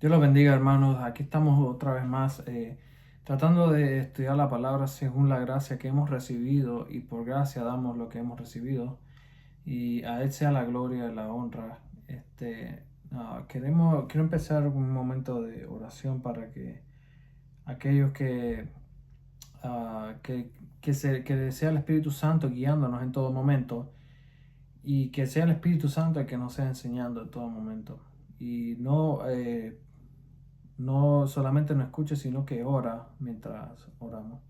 Dios los bendiga, hermanos. Aquí estamos otra vez más tratando de estudiar la palabra según la gracia que hemos recibido y por gracia damos lo que hemos recibido y a Él sea la gloria y la honra. Quiero empezar un momento de oración para que aquellos que sea el Espíritu Santo guiándonos en todo momento y que sea el Espíritu Santo el que nos sea enseñando en todo momento. Y no solamente no escuche, sino que ora mientras oramos.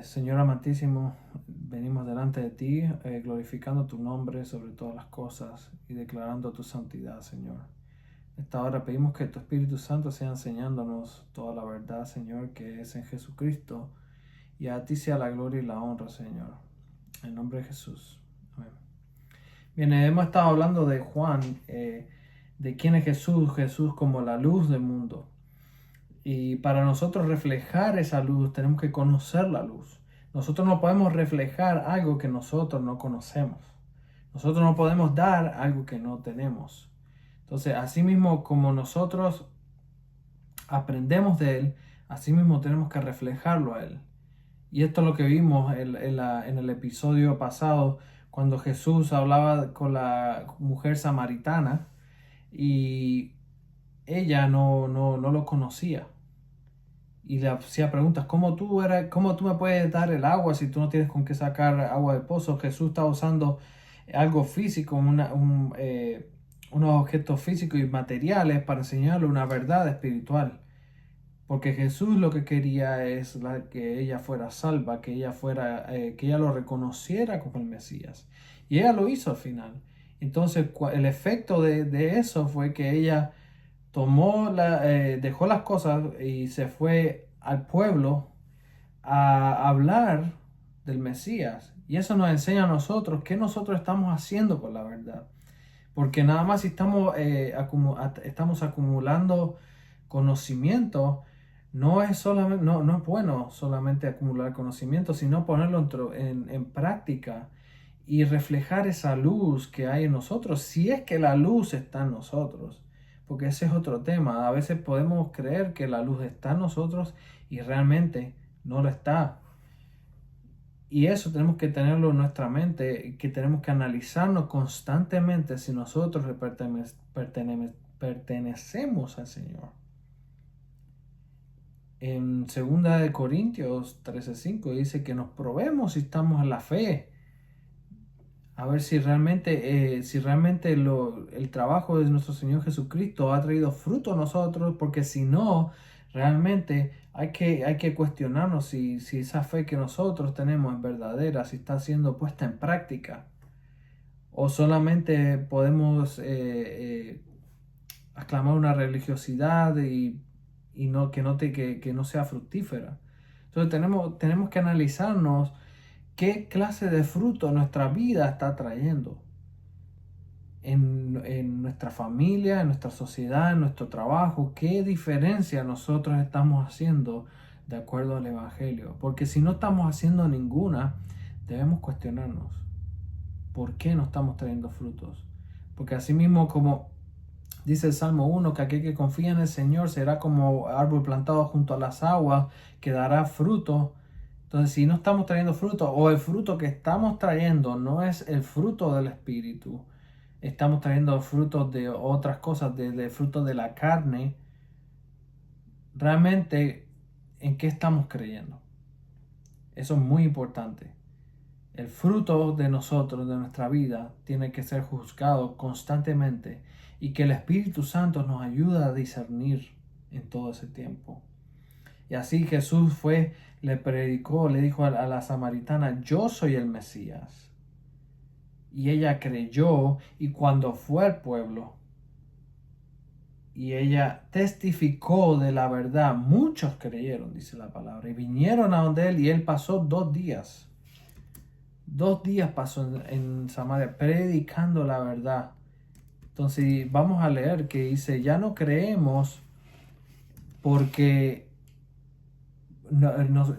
Señor amantísimo, venimos delante de ti, glorificando tu nombre sobre todas las cosas y declarando tu santidad, Señor. Esta hora pedimos que tu Espíritu Santo sea enseñándonos toda la verdad, Señor, que es en Jesucristo, y a ti sea la gloria y la honra, Señor. En nombre de Jesús. Amén. Bien, hemos estado hablando de Juan, de quién es Jesús, Jesús como la luz del mundo. Y para nosotros reflejar esa luz, tenemos que conocer la luz. Nosotros no podemos reflejar algo que nosotros no conocemos. Nosotros no podemos dar algo que no tenemos. Entonces, así mismo como nosotros aprendemos de Él, así mismo tenemos que reflejarlo a Él. Y esto es lo que vimos en el episodio pasado, cuando Jesús hablaba con la mujer samaritana y ella no lo conocía. Y le hacía preguntas, ¿cómo tú me puedes dar el agua si tú no tienes con qué sacar agua del pozo? Jesús estaba usando algo físico, unos objetos físicos y materiales para enseñarle una verdad espiritual. Porque Jesús lo que quería es que ella fuera salva, que ella lo reconociera como el Mesías. Y ella lo hizo al final. Entonces, el efecto de eso fue que ella dejó las cosas y se fue al pueblo a hablar del Mesías. Y eso nos enseña a nosotros qué nosotros estamos haciendo con la verdad. Porque nada más si estamos acumulando conocimiento, no es bueno solamente acumular conocimiento, sino ponerlo en práctica y reflejar esa luz que hay en nosotros, si es que la luz está en nosotros. Porque ese es otro tema. A veces podemos creer que la luz está en nosotros y realmente no lo está. Y eso tenemos que tenerlo en nuestra mente, que tenemos que analizarnos constantemente si nosotros pertenecemos al Señor. En 2 Corintios 13:5 dice que nos probemos si estamos en la fe. A ver si realmente el trabajo de nuestro Señor Jesucristo ha traído fruto a nosotros, porque si no, realmente hay que cuestionarnos si esa fe que nosotros tenemos es verdadera, si está siendo puesta en práctica, o solamente podemos aclamar una religiosidad y que no sea fructífera. Entonces tenemos que analizarnos qué clase de fruto nuestra vida está trayendo en nuestra familia, en nuestra sociedad, en nuestro trabajo, qué diferencia nosotros estamos haciendo de acuerdo al Evangelio. Porque si no estamos haciendo ninguna, debemos cuestionarnos por qué no estamos trayendo frutos. Porque así mismo como dice el Salmo 1, que aquel que confía en el Señor será como árbol plantado junto a las aguas, que dará fruto. Entonces, si no estamos trayendo fruto, o el fruto que estamos trayendo no es el fruto del Espíritu, estamos trayendo frutos de otras cosas, de frutos de la carne, realmente, ¿en qué estamos creyendo? Eso es muy importante. El fruto de nosotros, de nuestra vida, tiene que ser juzgado constantemente y que el Espíritu Santo nos ayuda a discernir en todo ese tiempo. Y así Jesús le predicó, le dijo a la samaritana, yo soy el Mesías. Y ella creyó, y cuando fue al pueblo y ella testificó de la verdad, muchos creyeron, dice la palabra, y vinieron a donde él, y él pasó 2 días. 2 días pasó en Samaria predicando la verdad. Entonces vamos a leer que dice, ya no creemos porque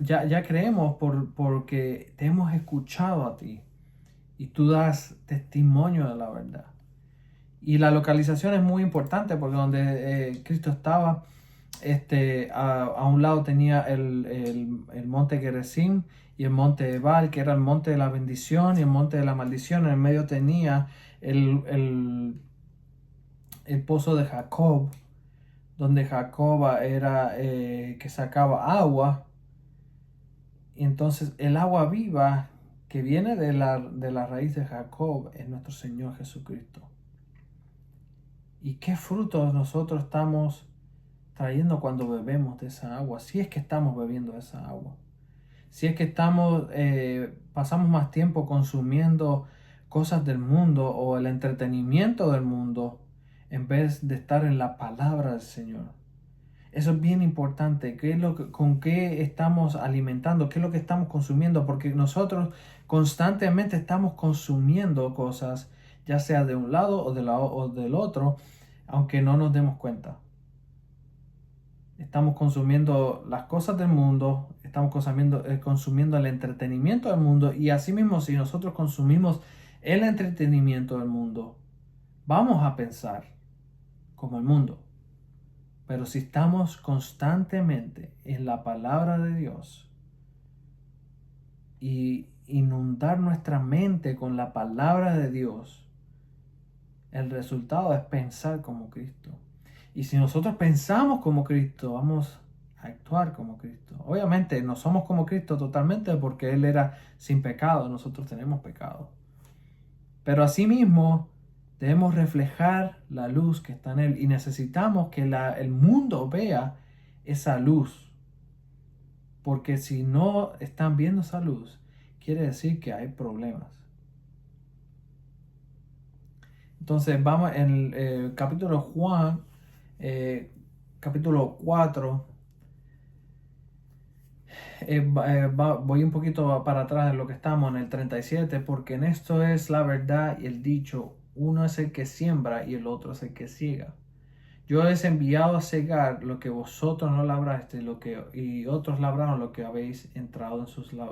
ya creemos porque te hemos escuchado a ti y tú das testimonio de la verdad. Y la localización es muy importante porque donde Cristo estaba, a un lado tenía el monte Gerizim y el monte Ebal, que era el monte de la bendición y el monte de la maldición. En el medio tenía el pozo de Jacob, donde Jacob era que sacaba agua. Y entonces el agua viva que viene de la raíz de Jacob es nuestro Señor Jesucristo. ¿Y qué frutos nosotros estamos trayendo cuando bebemos de esa agua? Si es que estamos bebiendo de esa agua. Si es que pasamos más tiempo consumiendo cosas del mundo o el entretenimiento del mundo en vez de estar en la palabra del Señor. Eso es bien importante. ¿Con qué estamos alimentando? ¿Qué es lo que estamos consumiendo? Porque nosotros constantemente estamos consumiendo cosas, ya sea de un lado o del otro, aunque no nos demos cuenta. Estamos consumiendo las cosas del mundo, estamos consumiendo el entretenimiento del mundo, y asimismo, si nosotros consumimos el entretenimiento del mundo, vamos a pensar como el mundo. Pero si estamos constantemente en la palabra de Dios y inundar nuestra mente con la palabra de Dios, el resultado es pensar como Cristo. Y si nosotros pensamos como Cristo, vamos a actuar como Cristo. Obviamente no somos como Cristo totalmente porque Él era sin pecado, nosotros tenemos pecado. Pero asimismo debemos reflejar la luz que está en Él y necesitamos que el mundo vea esa luz. Porque si no están viendo esa luz, quiere decir que hay problemas. Entonces vamos en el capítulo Juan, capítulo 4. Voy un poquito para atrás de lo que estamos en el 37, porque en esto es la verdad y el dicho: uno es el que siembra y el otro es el que ciega. Yo les he enviado a cegar lo que vosotros no labraste, y otros labraron lo que habéis entrado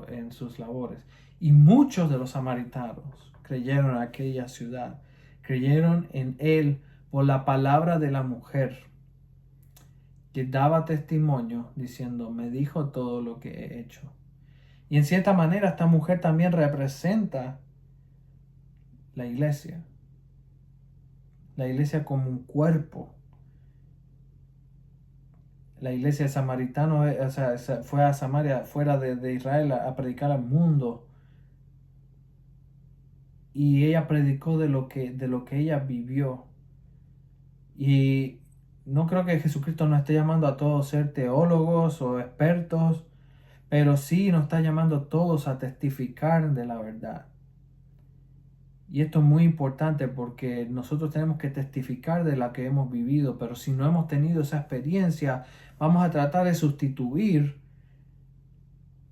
en sus labores. Y muchos de los samaritanos creyeron en aquella ciudad, creyeron en él por la palabra de la mujer, que daba testimonio diciendo: me dijo todo lo que he hecho. Y en cierta manera esta mujer también representa la iglesia como un cuerpo. La iglesia samaritana, o sea, fue a Samaria, fuera de Israel, a predicar al mundo. Y ella predicó de lo que ella vivió. Y no creo que Jesucristo nos esté llamando a todos a ser teólogos o expertos, pero sí nos está llamando a todos a testificar de la verdad. Y esto es muy importante porque nosotros tenemos que testificar de la que hemos vivido, pero si no hemos tenido esa experiencia, vamos a tratar de sustituir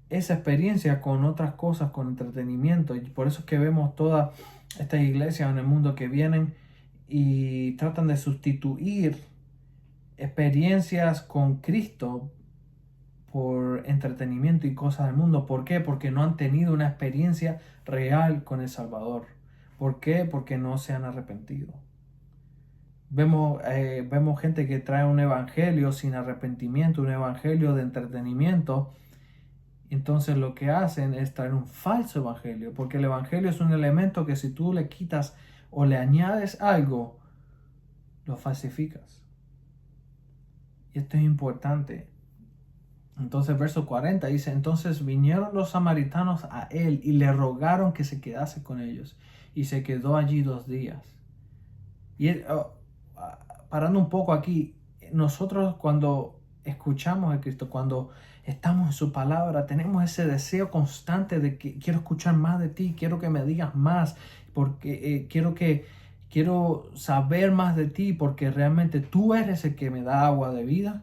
esa experiencia con otras cosas, con entretenimiento. Y por eso es que vemos todas estas iglesias en el mundo que vienen y tratan de sustituir experiencias con Cristo por entretenimiento y cosas del mundo. ¿Por qué? Porque no han tenido una experiencia real con el Salvador. ¿Por qué? Porque no se han arrepentido. Vemos gente que trae un evangelio sin arrepentimiento, un evangelio de entretenimiento. Entonces lo que hacen es traer un falso evangelio, porque el evangelio es un elemento que si tú le quitas o le añades algo, lo falsificas. Y esto es importante. Entonces verso 40 dice: entonces vinieron los samaritanos a él y le rogaron que se quedase con ellos, y se quedó allí 2 días. Y parando un poco aquí, nosotros cuando escuchamos a Cristo, cuando estamos en su palabra, tenemos ese deseo constante de que quiero escuchar más de ti, quiero que me digas más, porque quiero saber más de ti, porque realmente tú eres el que me da agua de vida.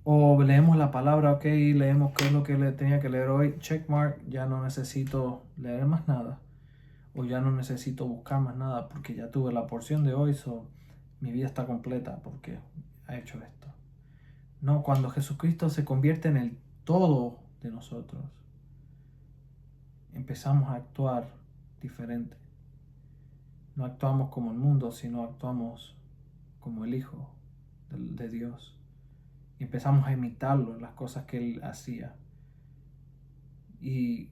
O leemos la palabra, ok, leemos qué es lo que le tenía que leer hoy, checkmark, ya no necesito leer más nada, o ya no necesito buscar más nada porque ya tuve la porción de hoy, mi vida está completa porque ha hecho esto. No, cuando Jesucristo se convierte en el todo de nosotros, empezamos a actuar diferente. no actuamos como el mundo, sino actuamos como el Hijo de Dios. Y empezamos a imitarlo, las cosas que Él hacía. Y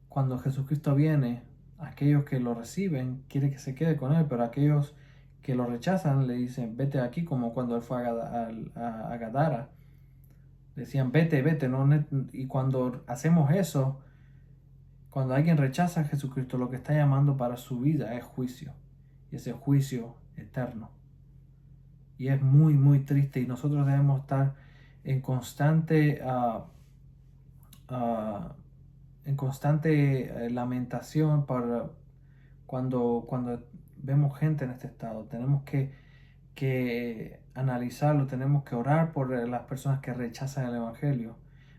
cuando Jesucristo viene, aquellos que lo reciben quieren que se quede con Él, pero aquellos que lo rechazan le dicen, vete de aquí, como cuando Él fue a Gadara. Decían, vete, vete. No, y cuando hacemos eso, cuando alguien rechaza a Jesucristo, lo que está llamando para su vida es juicio. Y ese juicio eterno. Y es muy, muy triste. Y nosotros debemos estar en constante, lamentación para cuando vemos gente en este estado. Tenemos que analizarlo, tenemos que orar por las personas que rechazan el Evangelio.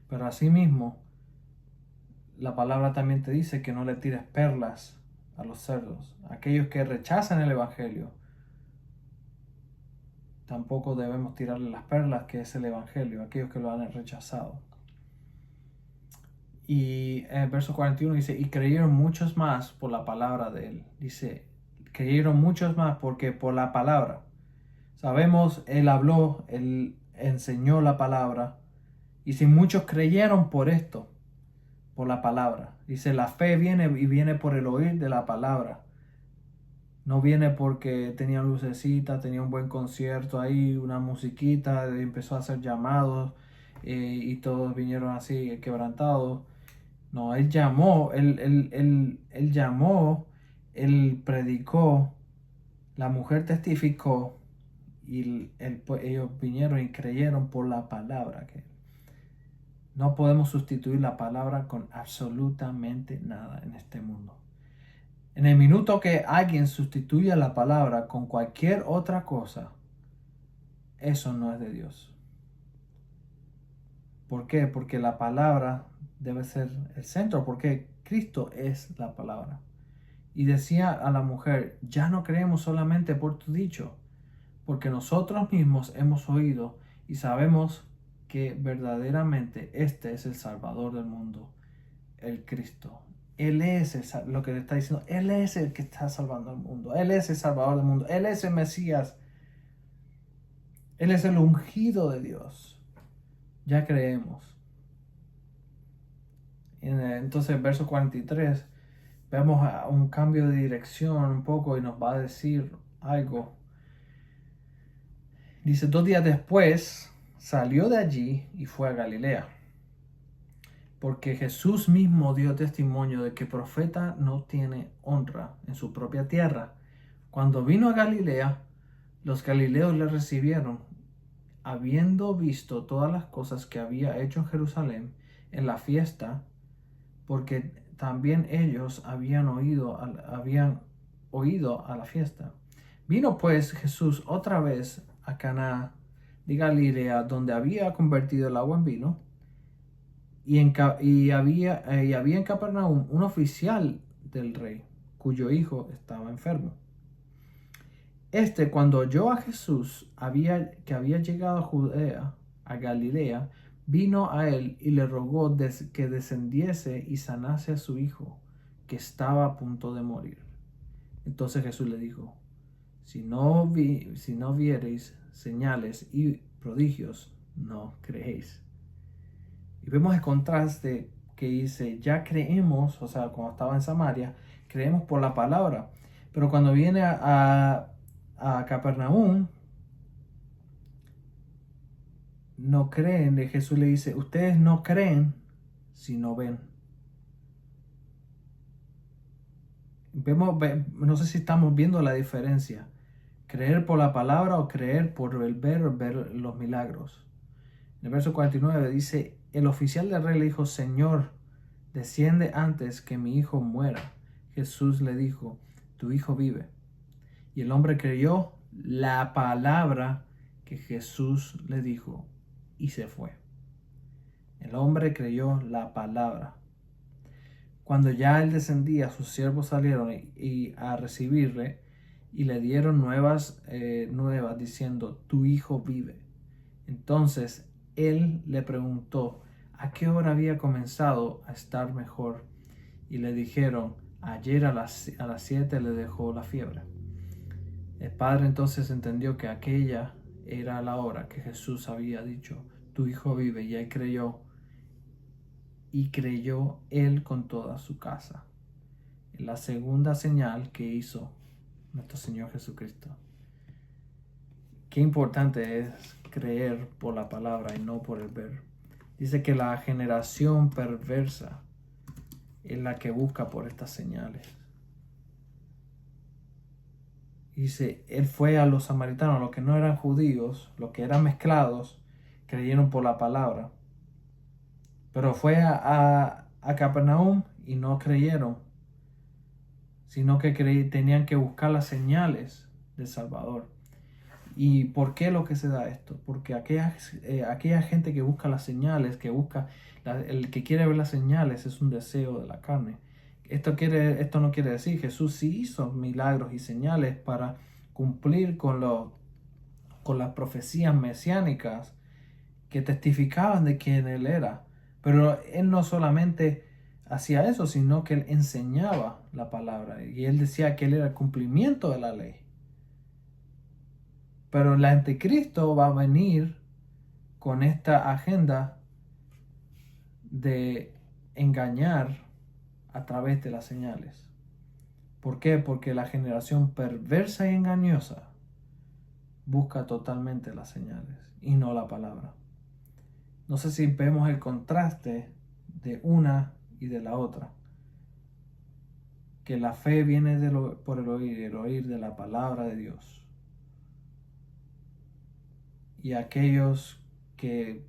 Pero asimismo, la palabra también te dice que no le tires perlas a los cerdos. Aquellos que rechazan el Evangelio, tampoco debemos tirarle las perlas que es el Evangelio, aquellos que lo han rechazado. Y en el verso 41 dice, y creyeron muchos más por la palabra de él. Dice, creyeron muchos más porque por la palabra. Sabemos, él habló, él enseñó la palabra. Y si muchos creyeron por esto, por la palabra. Dice, la fe viene y viene por el oír de la palabra. No viene porque tenía lucecita, tenía un buen concierto ahí, una musiquita, empezó a hacer llamados y todos vinieron así quebrantados. No, él llamó, él llamó, él predicó, la mujer testificó y ellos vinieron y creyeron por la palabra. Que no podemos sustituir la palabra con absolutamente nada en este mundo. En el minuto que alguien sustituya la palabra con cualquier otra cosa, eso no es de Dios. ¿Por qué? Porque la palabra debe ser el centro, porque Cristo es la palabra. Y decía a la mujer, ya no creemos solamente por tu dicho, porque nosotros mismos hemos oído y sabemos que verdaderamente este es el Salvador del mundo, el Cristo. Él es lo que le está diciendo, Él es el que está salvando al mundo, Él es el Salvador del mundo, Él es el Mesías, Él es el ungido de Dios. Ya creemos. Entonces, el verso 43, vemos un cambio de dirección un poco y nos va a decir algo. Dice, 2 días después salió de allí y fue a Galilea. Porque Jesús mismo dio testimonio de que profeta no tiene honra en su propia tierra. Cuando vino a Galilea, los galileos le recibieron, habiendo visto todas las cosas que había hecho en Jerusalén en la fiesta, porque también ellos habían oído a la fiesta. Vino pues Jesús otra vez a Caná de Galilea, donde había convertido el agua en vino, y había en Capernaum un oficial del rey, cuyo hijo estaba enfermo. Cuando oyó a Jesús que había llegado a Judea, a Galilea, vino a él y le rogó que descendiese y sanase a su hijo, que estaba a punto de morir. Entonces Jesús le dijo, si no viereis señales y prodigios, no creéis. Y vemos el contraste que dice, ya creemos, o sea, cuando estaba en Samaria, creemos por la palabra. Pero cuando viene a Capernaum, no creen. Y Jesús le dice, ustedes no creen si no ven. No sé si estamos viendo la diferencia. Creer por la palabra o creer por el ver los milagros. En el verso 49 dice, el oficial del rey le dijo, Señor, desciende antes que mi hijo muera. Jesús le dijo, tu hijo vive. Y el hombre creyó la palabra que Jesús le dijo y se fue. El hombre creyó la palabra. Cuando ya él descendía, sus siervos salieron y a recibirle y le dieron nuevas diciendo, tu hijo vive. Entonces él le preguntó a qué hora había comenzado a estar mejor, y le dijeron, Ayer a las 7 le dejó la fiebre. El padre entonces entendió que aquella era la hora que Jesús había dicho, tu hijo vive, y él creyó, él con toda su casa. La segunda señal que hizo nuestro Señor Jesucristo. Qué importante es creer por la palabra y no por el ver. Dice que la generación perversa es la que busca por estas señales. Dice, él fue a los samaritanos, los que no eran judíos, los que eran mezclados, creyeron por la palabra. Pero fue a Capernaum y no creyeron, sino que tenían que buscar las señales del Salvador. ¿Y por qué lo que se da esto? Porque aquella gente que busca las señales, el que quiere ver las señales es un deseo de la carne. Esto no quiere decir, Jesús sí hizo milagros y señales para cumplir con las profecías mesiánicas que testificaban de quién Él era. Pero Él no solamente hacía eso, sino que Él enseñaba la palabra. Y Él decía que Él era el cumplimiento de la ley. Pero el anticristo va a venir con esta agenda de engañar a través de las señales. ¿Por qué? Porque la generación perversa y engañosa busca totalmente las señales y no la palabra. No sé si vemos el contraste de una y de la otra. Que la fe viene por el oír y el oír de la palabra de Dios. Y aquellos que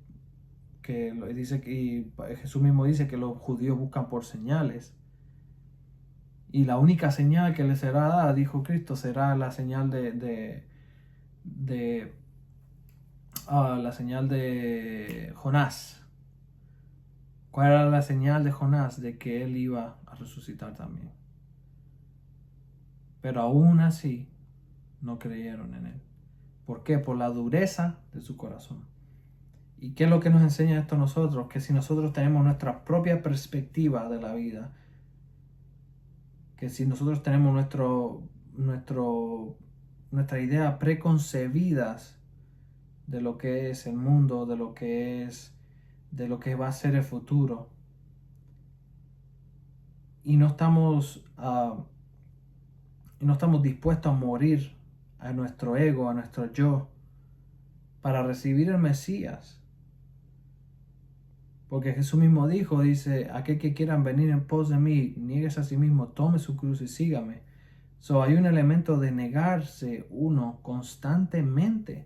dice que Jesús mismo dice que los judíos buscan por señales. Y la única señal que les será dada, dijo Cristo, será la señal la señal de Jonás. ¿Cuál era la señal de Jonás? De que él iba a resucitar también. Pero aún así no creyeron en él. ¿Por qué? Por la dureza de su corazón. ¿Y qué es lo que nos enseña esto a nosotros? Que si nosotros tenemos nuestra propia perspectiva de la vida, que si nosotros tenemos nuestra idea preconcebidas de lo que es el mundo, de lo que va a ser el futuro, y no estamos dispuestos a morir a nuestro ego, a nuestro yo, para recibir el Mesías. Porque Jesús mismo dice, aquel que quieran venir en pos de mí, nieguese a sí mismo, tome su cruz y sígame. Hay un elemento de negarse uno constantemente.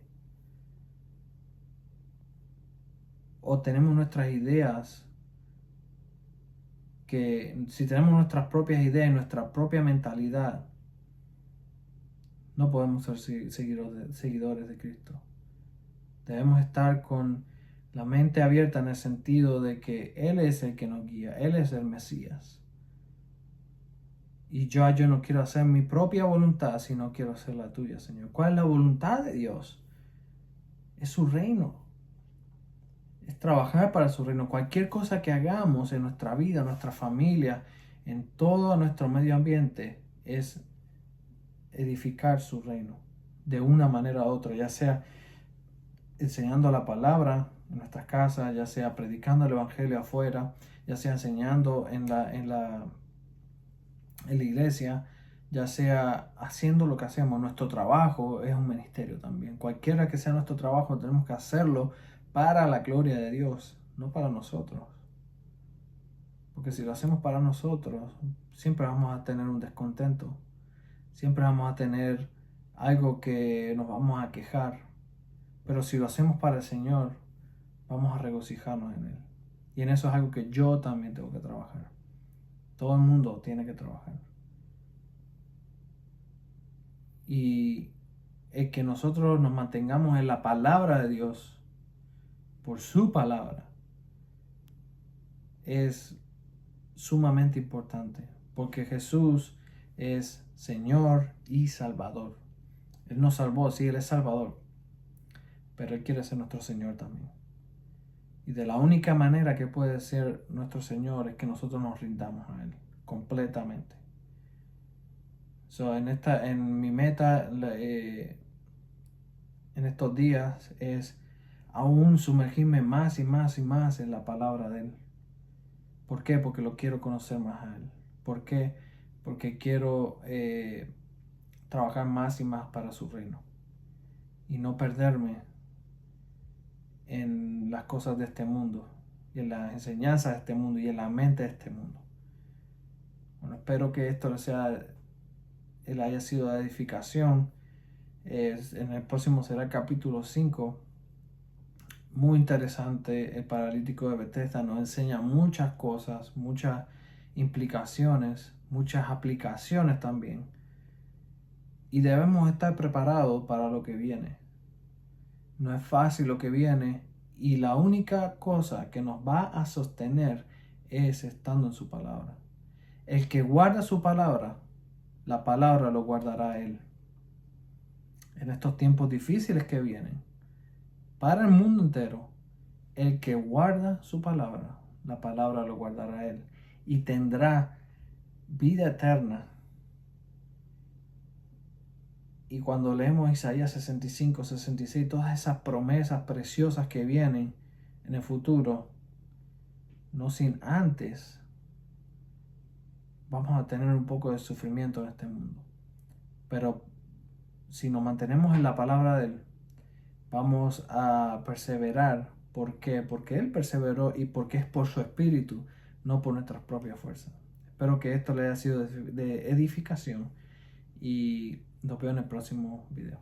O tenemos nuestras ideas, que si tenemos nuestras propias ideas y nuestra propia mentalidad, no podemos ser seguidores de Cristo. Debemos estar con la mente abierta en el sentido de que Él es el que nos guía, Él es el Mesías. Y yo no quiero hacer mi propia voluntad, sino quiero hacer la tuya, Señor. ¿Cuál es la voluntad de Dios? Es su reino. Es trabajar para su reino. Cualquier cosa que hagamos en nuestra vida, en nuestra familia, en todo nuestro medio ambiente, es edificar su reino de una manera u otra, ya sea enseñando la palabra en nuestras casas, ya sea predicando el evangelio afuera, ya sea enseñando en la iglesia, ya sea haciendo lo que hacemos. Nuestro trabajo es un ministerio también. Cualquiera que sea nuestro trabajo, tenemos que hacerlo para la gloria de Dios, no para nosotros. Porque si lo hacemos para nosotros, siempre vamos a tener un descontento. Siempre vamos a tener algo que nos vamos a quejar. Pero si lo hacemos para el Señor, vamos a regocijarnos en Él. Y en eso es algo que yo también tengo que trabajar. Todo el mundo tiene que trabajar. Y el que nosotros nos mantengamos en la palabra de Dios, por su palabra, es sumamente importante. Porque Jesús es Señor y Salvador. Él nos salvó, sí, Él es Salvador. Pero Él quiere ser nuestro Señor también. Y de la única manera que puede ser nuestro Señor es que nosotros nos rindamos a Él completamente. En mi meta en estos días es aún sumergirme más y más y más en la palabra de Él. ¿Por qué? Porque lo quiero conocer más a Él. ¿Por qué? Porque quiero trabajar más y más para su reino y no perderme en las cosas de este mundo y en las enseñanzas de este mundo y en la mente de este mundo. Bueno, espero que esto él haya sido de edificación. En el próximo será el capítulo 5. Muy interesante. El paralítico de Bethesda nos enseña muchas cosas, muchas implicaciones, muchas aplicaciones también. Y debemos estar preparados para lo que viene. No es fácil lo que viene y la única cosa que nos va a sostener es estando en su palabra. El que guarda su palabra, la palabra lo guardará a él. En estos tiempos difíciles que vienen, para el mundo entero, el que guarda su palabra, la palabra lo guardará a él y tendrá vida eterna. Y cuando leemos Isaías 65, 66, todas esas promesas preciosas que vienen en el futuro, no sin antes, vamos a tener un poco de sufrimiento en este mundo. Pero si nos mantenemos en la palabra de Él, vamos a perseverar. ¿Por qué? Porque Él perseveró y porque es por su espíritu, no por nuestras propias fuerzas. Espero que esto le haya sido de edificación y nos vemos en el próximo video.